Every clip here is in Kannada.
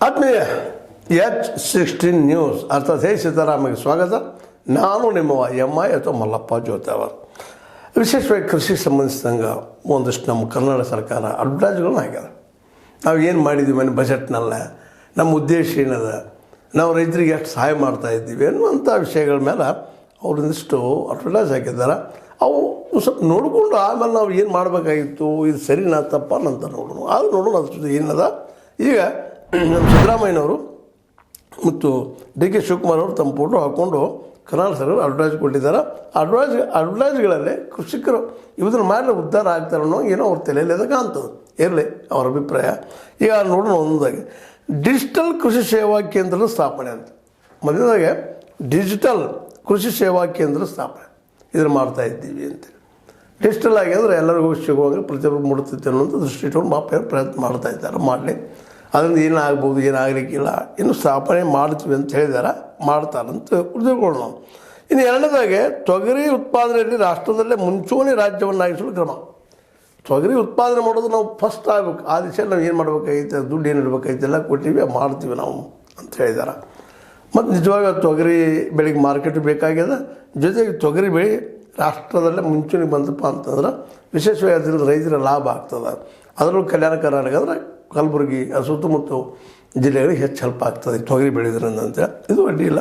ಆತ್ಮೀಯ H16 ನ್ಯೂಸ್ ಅರ್ಥಾತ್ ಹೇ ಸೀತಾರಾಮಗೆ ಸ್ವಾಗತ. ನಾನು ನಿಮ್ಮ MI ಅಥವಾ ಮಲ್ಲಪ್ಪ ಜೋತಾವರ್. ವಿಶೇಷವಾಗಿ ಕೃಷಿ ಸಂಬಂಧಿಸಿದಂಗೆ ಒಂದಷ್ಟು ನಮ್ಮ ಕರ್ನಾಟಕ ಸರ್ಕಾರ ಅಡ್ವರ್ಟೈಸ್ಗಳನ್ನ ಹಾಕ್ಯಾರ. ನಾವು ಏನು ಮಾಡಿದ್ದೀವಿ ಮನೆ ಬಜೆಟ್ನಲ್ಲ, ನಮ್ಮ ಉದ್ದೇಶ ಏನದ, ನಾವು ರೈತರಿಗೆ ಎಷ್ಟು ಸಹಾಯ ಮಾಡ್ತಾಯಿದ್ದೀವಿ ಅನ್ನುವಂಥ ವಿಷಯಗಳ ಮೇಲೆ ಅವರೊಂದಿಷ್ಟು ಅಡ್ವರ್ಟೈಸ್ ಹಾಕಿದ್ದಾರೆ. ಅವು ಸ್ವಲ್ಪ ನೋಡಿಕೊಂಡು ಆಮೇಲೆ ನಾವು ಏನು ಮಾಡಬೇಕಾಗಿತ್ತು, ಇದು ಸರಿನಾ ತಪ್ಪ ಅಂತ ನೋಡೋಣ. ಅದು ನೋಡೋಣ ಅದ್ರ ಏನದ. ಈಗ ನಮ್ಮ ಸಿದ್ದರಾಮಯ್ಯನವರು ಮತ್ತು DK ಶಿವಕುಮಾರ್ ಅವರು ತಮ್ಮ ಫೋಟೋ ಹಾಕ್ಕೊಂಡು ಕರ್ನಾಟಕ ಸರ್ಕಾರ ಅಡ್ವರ್ಟೈಸ್ ಕೊಟ್ಟಿದ್ದಾರೆ. ಅಡ್ವರ್ಟೈಸ್ಗಳಲ್ಲಿ ಕೃಷಿಕರು ಇವನ್ನ ಮಾಡಿದ್ರೆ ಉದ್ಧಾರ ಆಗ್ತಾರೆ ಅನ್ನೋ ಏನೋ ಅವ್ರ ತಲೆಯಲ್ಲಿ ಅದು ಕಾಣ್ತದೆ. ಇರಲಿ ಅವ್ರ ಅಭಿಪ್ರಾಯ. ಈಗ ನೋಡೋಣ ಒಂದಾಗಿ ಡಿಜಿಟಲ್ ಕೃಷಿ ಸೇವಾ ಕೇಂದ್ರದ ಸ್ಥಾಪನೆ ಅಂತ. ಮೊದಲದಾಗೆ ಡಿಜಿಟಲ್ ಕೃಷಿ ಸೇವಾ ಕೇಂದ್ರ ಸ್ಥಾಪನೆ ಇದನ್ನು ಮಾಡ್ತಾಯಿದ್ದೀವಿ ಅಂತೇಳಿ. ಡಿಜಿಟಲ್ ಆಗಿ ಅಂದರೆ ಎಲ್ಲರಿಗೂ ಸಿಗುವಾಗ ಪ್ರತಿಯೊಬ್ಬರು ಮೂಡುತ್ತೈತೆ ಅನ್ನೋಂಥ ದೃಷ್ಟಿ ಇಟ್ಕೊಂಡು ಪ್ರಯತ್ನ ಮಾಡ್ತಾಯಿದ್ದಾರೆ. ಮಾಡಲಿ, ಅದರಿಂದ ಏನಾಗ್ಬೋದು, ಏನಾಗಲಿಕ್ಕಿಲ್ಲ, ಇನ್ನು ಸ್ಥಾಪನೆ ಮಾಡ್ತೀವಿ ಅಂತ ಹೇಳಿದಾರೆ, ಮಾಡ್ತಾರಂತ ತಿಳ್ಕೊಳ್ಳೋಣ ನಾವು. ಇನ್ನು ಎರಡನೇದಾಗೆ ತೊಗರಿ ಉತ್ಪಾದನೆಯಲ್ಲಿ ರಾಷ್ಟ್ರದಲ್ಲೇ ಮುಂಚೂಣಿ ರಾಜ್ಯವನ್ನಾಗಿಸಲು ಕ್ರಮ. ತೊಗರಿ ಉತ್ಪಾದನೆ ಮಾಡೋದು ನಾವು ಫಸ್ಟ್ ಆಗಬೇಕು. ಆ ದಿಶೆಯಲ್ಲಿ ನಾವು ಏನು ಮಾಡ್ಬೇಕಾಗೈತೆ, ದುಡ್ಡು ಏನು ಇಡಬೇಕಾಯ್ತು ಎಲ್ಲ ಕೊಟ್ಟಿವಿ, ಮಾಡ್ತೀವಿ ನಾವು ಅಂತ ಹೇಳಿದ್ದಾರೆ. ಮತ್ತು ನಿಜವಾಗ ತೊಗರಿ ಬೆಳೆಗೆ ಮಾರ್ಕೆಟ್ ಬೇಕಾಗ್ಯದ. ಜೊತೆಗೆ ತೊಗರಿ ಬೆಳೆ ರಾಷ್ಟ್ರದಲ್ಲೇ ಮುಂಚೂಣಿಗೆ ಬಂದಪ್ಪ ಅಂತಂದ್ರೆ ವಿಶೇಷವಾಗಿ ಅದರಿಂದ ರೈತರ ಲಾಭ ಆಗ್ತದೆ. ಅದರಲ್ಲೂ ಕಲ್ಯಾಣ ಕರ್ನಾಟಕ ಅಂದರೆ ಕಲಬುರಗಿ ಸುತ್ತಮುತ್ತ ಜಿಲ್ಲೆಗಳಿಗೆ ಹೆಚ್ಚು ಹೆಲ್ಪ್ ಆಗ್ತದೆ ತೊಗರಿ ಬೆಳೆಯೋದ್ರಿಂದ ಅಂತೇಳಿ. ಇದು ಅಡ್ಡಿ ಇಲ್ಲ.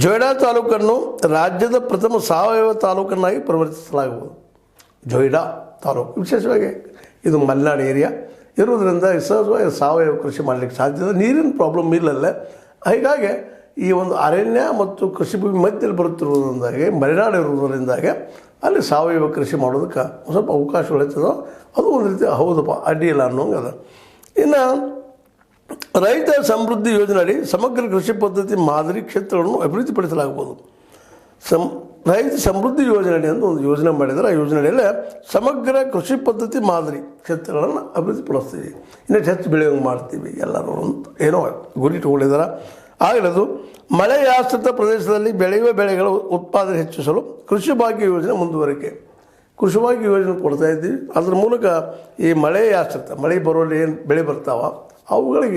ಜೊಯ್ಡಾ ತಾಲೂಕನ್ನು ರಾಜ್ಯದ ಪ್ರಥಮ ಸಾವಯವ ತಾಲೂಕನ್ನಾಗಿ ಪರಿವರ್ತಿಸಲಾಗುವುದು. ಜೊಯ್ಡಾ ತಾಲೂಕು ವಿಶೇಷವಾಗಿ ಇದು ಮಲೆನಾಡು ಏರಿಯಾ ಇರೋದ್ರಿಂದ ಸಹಜವಾಗಿ ಸಾವಯವ ಕೃಷಿ ಮಾಡಲಿಕ್ಕೆ ಸಾಧ್ಯತೆ. ನೀರಿನ ಪ್ರಾಬ್ಲಮ್ ಇಲ್ಲಲ್ಲೇ. ಹೀಗಾಗಿ ಈ ಒಂದು ಅರಣ್ಯ ಮತ್ತು ಕೃಷಿ ಭೂಮಿ ಮಧ್ಯದಲ್ಲಿ ಬರುತ್ತಿರುವುದರಿಂದಾಗಿ ಮಲೆನಾಡು ಇರುವುದರಿಂದಾಗಿ ಅಲ್ಲಿ ಸಾವಯವ ಕೃಷಿ ಮಾಡೋದಕ್ಕೆ ಸ್ವಲ್ಪ ಅವಕಾಶಗಳು ಇರ್ತದೋ ಅದು ಒಂದು ರೀತಿ ಹೌದಪ್ಪ, ಅಡ್ಡಿ ಇಲ್ಲ ಅನ್ನೋಂಗದ. ಇನ್ನು ರೈತ ಸಮೃದ್ಧಿ ಯೋಜನೆ ಅಡಿ ಸಮಗ್ರ ಕೃಷಿ ಪದ್ಧತಿ ಮಾದರಿ ಕ್ಷೇತ್ರಗಳನ್ನು ಅಭಿವೃದ್ಧಿಪಡಿಸಲಾಗ್ಬೋದು. ರೈತ ಸಮೃದ್ಧಿ ಯೋಜನೆ ಅಡಿ ಅಂತ ಒಂದು ಯೋಜನೆ ಮಾಡಿದರೆ, ಆ ಯೋಜನೆಯಲ್ಲೇ ಸಮಗ್ರ ಕೃಷಿ ಪದ್ಧತಿ ಮಾದರಿ ಕ್ಷೇತ್ರಗಳನ್ನು ಅಭಿವೃದ್ಧಿಪಡಿಸ್ತೀವಿ, ಇನ್ನಷ್ಟು ಹೆಚ್ಚು ಬೆಳೆಯೋಂಗೆ ಮಾಡ್ತೀವಿ ಎಲ್ಲರೂ ಅಂತ ಏನೋ ಗುರಿ ಇಟ್ಕೊಂಡಿದ್ದಾರೆ. ಆಗಲದು ಮಳೆಯಾಶ್ರಿತ ಪ್ರದೇಶದಲ್ಲಿ ಬೆಳೆಯುವ ಬೆಳೆಗಳ ಉತ್ಪಾದನೆ ಹೆಚ್ಚಿಸಲು ಕೃಷಿ ಭಾಗ್ಯ ಯೋಜನೆ ಮುಂದುವರಿಕೆ. ಕೃಷಿ ಭಾಗ್ಯ ಯೋಜನೆ ಕೊಡ್ತಾ ಇದ್ದೀವಿ. ಅದ್ರ ಮೂಲಕ ಈ ಮಳೆಯಾಶ್ರಿತ ಮಳೆ ಬರೋಲ್ಲಿ ಏನು ಬೆಳೆ ಬರ್ತಾವ ಅವುಗಳಿಗೆ